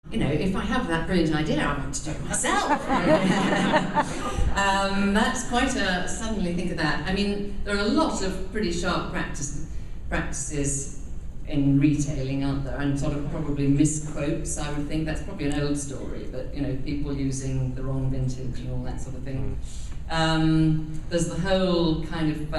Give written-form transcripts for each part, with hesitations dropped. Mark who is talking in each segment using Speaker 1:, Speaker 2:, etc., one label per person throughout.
Speaker 1: You know, if I have that brilliant idea, I want to do it myself. That's quite a, suddenly think of that. I mean, there are a lot of pretty sharp practices in retailing, aren't there? And sort of probably misquotes, I would think. That's probably an old story, but, you know, people using the wrong vintage and all that sort of thing. There's the whole kind of,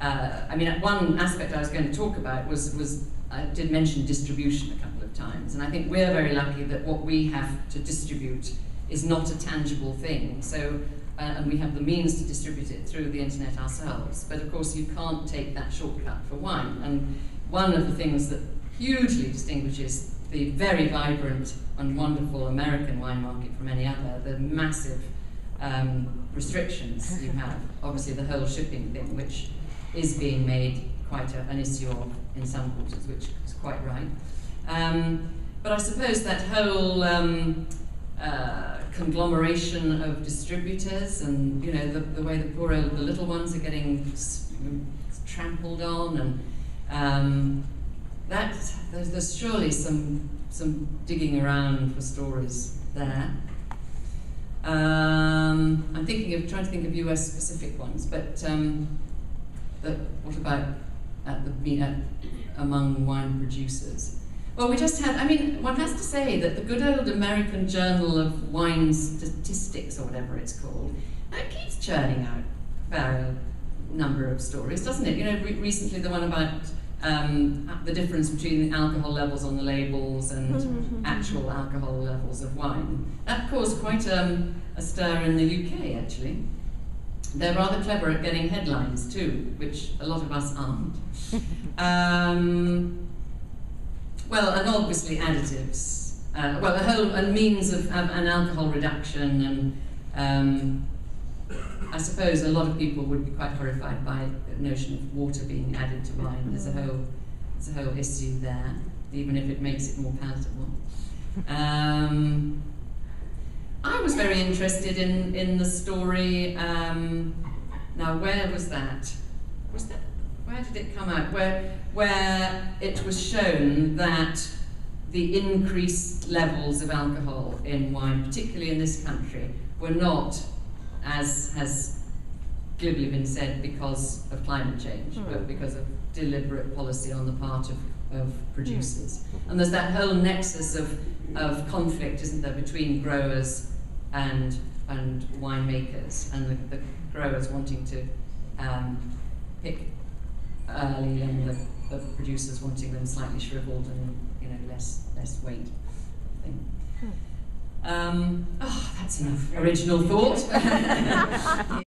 Speaker 1: I mean, one aspect I was going to talk about was I did mention distribution a couple of times, and I think we're very lucky that what we have to distribute is not a tangible thing. So, and we have the means to distribute it through the internet ourselves. But of course, you can't take that shortcut for wine. And one of the things that hugely distinguishes the very vibrant and wonderful American wine market from any other, the massive restrictions you have. Obviously, the whole shipping thing, which is being made quite an issue in some quarters, which is quite right. But I suppose that whole conglomeration of distributors, and you know the way the poor old, the little ones are getting trampled on, and there's surely some digging around for stories there. I'm trying to think of US specific ones, but what about among wine producers? Well, we just had, I mean, one has to say that the good old American Journal of Wine Statistics, or whatever it's called, it keeps churning out a fair number of stories, doesn't it? You know, recently the one about the difference between the alcohol levels on the labels and actual alcohol levels of wine. That caused quite a stir in the UK, actually. They're rather clever at getting headlines too, which a lot of us aren't. Well, and obviously additives. Well, the whole and means of an alcohol reduction, and I suppose a lot of people would be quite horrified by the notion of water being added to wine. There's a whole issue there, even if it makes it more palatable. I was very interested in the story. Now, where was that? Where did it come out? Where it was shown that the increased levels of alcohol in wine, particularly in this country, were not, as has glibly been said, because of climate change, but because of deliberate policy on the part of producers. And there's that whole nexus of conflict, isn't there, between growers and winemakers, and the growers wanting to pick early, and the producers wanting them slightly shriveled and, you know, less weight thing. Oh, that's enough original thought.